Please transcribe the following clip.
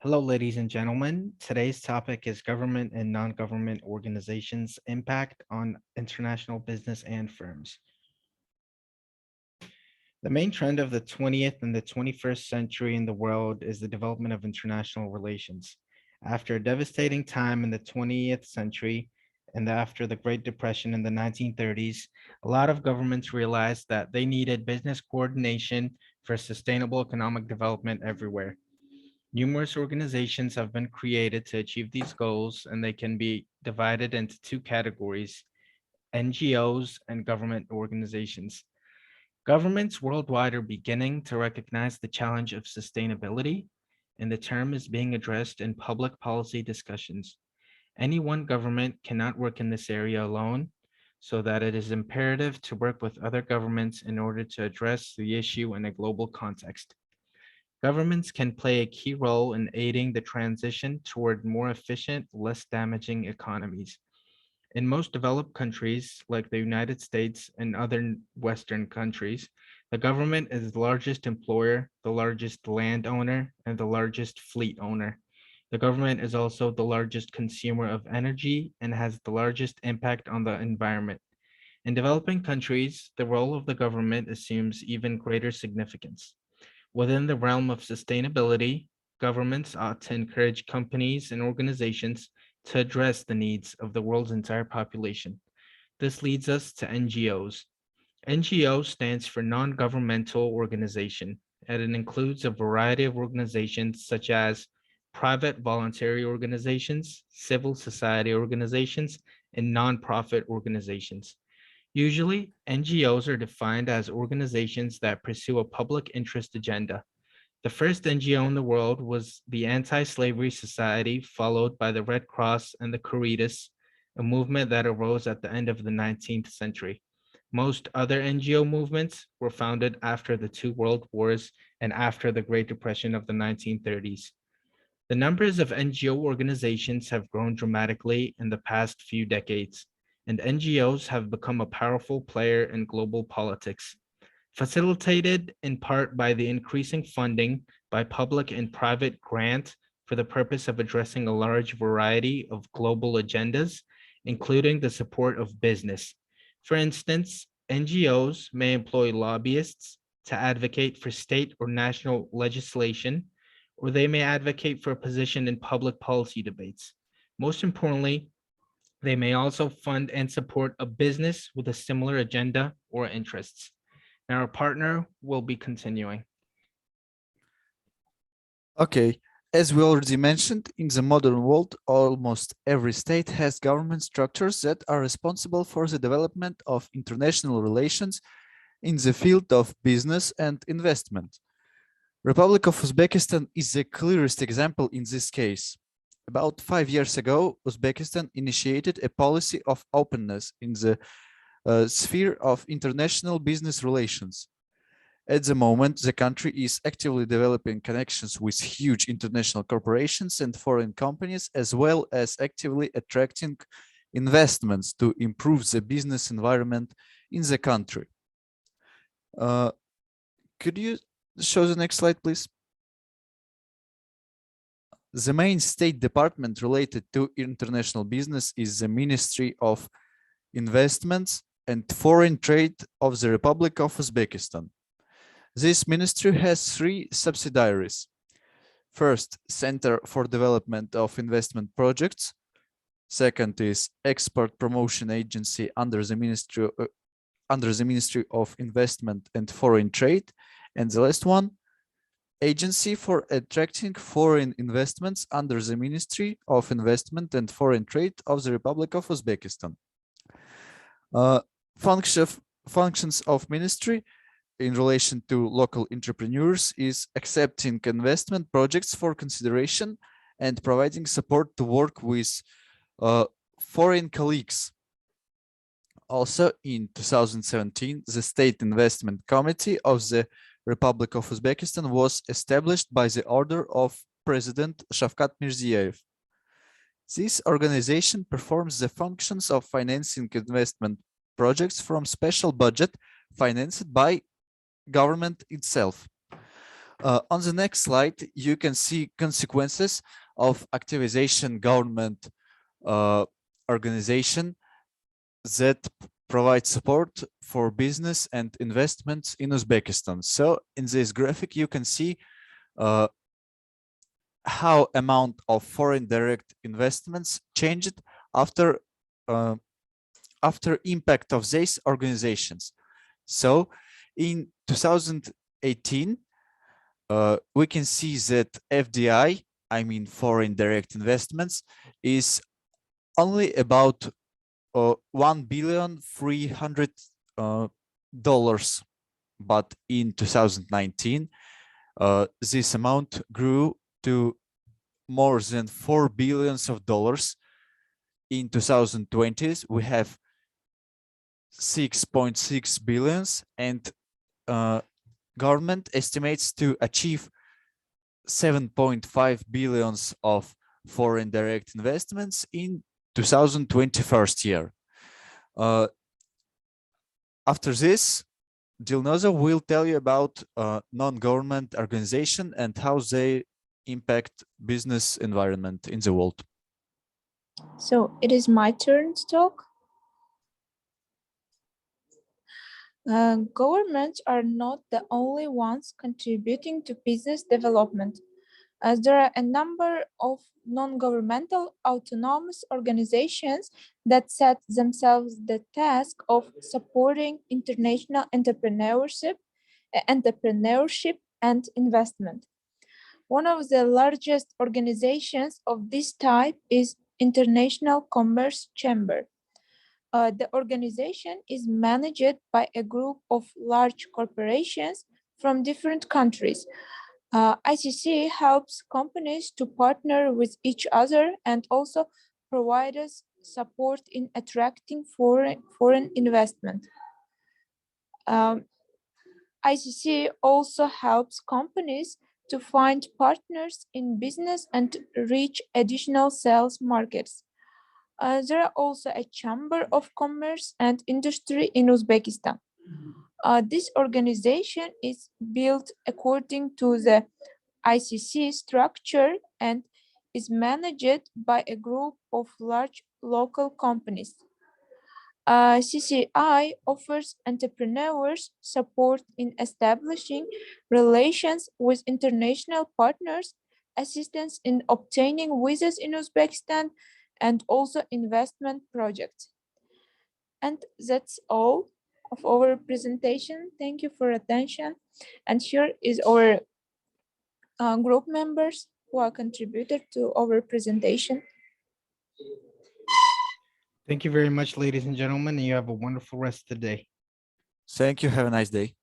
Hello, ladies and gentlemen. Today's topic is government and non-government organizations' impact on international business and firms. The main trend of the 20th and the 21st century in the world is the development of international relations. After a devastating time in the 20th century and after the Great Depression in the 1930s, a lot of governments realized that they needed business coordination for sustainable economic development everywhere. Numerous organizations have been created to achieve these goals, and they can be divided into two categories: NGOs and government organizations. Governments worldwide are beginning to recognize the challenge of sustainability, and the term is being addressed in public policy discussions. Any one government cannot work in this area alone, so that it is imperative to work with other governments in order to address the issue in a global context. Governments can play a key role in aiding the transition toward more efficient, less damaging economies. In most developed countries, like the United States and other Western countries, the government is the largest employer, the largest landowner, and the largest fleet owner. The government is also the largest consumer of energy and has the largest impact on the environment. In developing countries, the role of the government assumes even greater significance. Within the realm of sustainability, governments ought to encourage companies and organizations to address the needs of the world's entire population. This leads us to NGOs. NGO stands for non-governmental organization, and it includes a variety of organizations such as private voluntary organizations, civil society organizations, and nonprofit organizations. Usually, NGOs are defined as organizations that pursue a public interest agenda. The first NGO in the world was the Anti-Slavery Society, followed by the Red Cross and the Caritas, a movement that arose at the end of the 19th century. Most other NGO movements were founded after the two world wars and after the Great Depression of the 1930s. The numbers of NGO organizations have grown dramatically in the past few decades, and NGOs have become a powerful player in global politics. Facilitated in part by the increasing funding by public and private grant for the purpose of addressing a large variety of global agendas, including the support of business. For instance, NGOs may employ lobbyists to advocate for state or national legislation, or they may advocate for a position in public policy debates. Most importantly, they may also fund and support a business with a similar agenda or interests. Now, our partner will be continuing. Okay, as we already mentioned, in the modern world, almost every state has government structures that are responsible for the development of international relations in the field of business and investment. Republic of Uzbekistan is the clearest example in this case. About 5 years ago, Uzbekistan initiated a policy of openness in the sphere of international business relations. At the moment, the country is actively developing connections with huge international corporations and foreign companies, as well as actively attracting investments to improve the business environment in the country. Could you show the next slide, please? The main state department related to international business is the Ministry of Investments and Foreign Trade of the Republic of Uzbekistan. This ministry has three subsidiaries. First, Center for Development of Investment Projects. Second is Export Promotion Agency under the Ministry of Investment and Foreign Trade. And the last one, Agency for Attracting Foreign Investments under the Ministry of Investment and Foreign Trade of the Republic of Uzbekistan. Functions of ministry in relation to local entrepreneurs is accepting investment projects for consideration and providing support to work with foreign colleagues. Also, in 2017, the State Investment Committee of the Republic of Uzbekistan was established by the order of President Shavkat Mirziyoyev. This organization performs the functions of financing investment projects from special budget financed by government itself. On the next slide, you can see consequences of activization government organization that provides support for business and investments in Uzbekistan. So in this graphic, you can see how amount of foreign direct investments changed after impact of these organizations. So in 2018, we can see that FDI, I mean foreign direct investments, is only about $1,300,000,000, but in 2019, this amount grew to more than $4 billion. In 2020, we have 6.6 billion, and government estimates to achieve 7.5 billion of foreign direct investments in 2021 year. After this, Dilnoza will tell you about non-government organization and how they impact business environment in the world. So it is my turn to talk. Governments are not the only ones contributing to business development, as there are a number of non-governmental autonomous organizations that set themselves the task of supporting international entrepreneurship and investment. One of the largest organizations of this type is International Commerce Chamber. The organization is managed by a group of large corporations from different countries. ICC helps companies to partner with each other and also provides support in attracting foreign investment. ICC also helps companies to find partners in business and reach additional sales markets. There are also a Chamber of Commerce and Industry in Uzbekistan. This organization is built according to the ICC structure and is managed by a group of large local companies. CCI offers entrepreneurs support in establishing relations with international partners, assistance in obtaining visas in Uzbekistan, and also investment projects. And that's all of our presentation. Thank you for attention. And here is our group members who are contributed to our presentation. Thank you very much, ladies and gentlemen, and you have a wonderful rest of the day. Thank you. Have a nice day.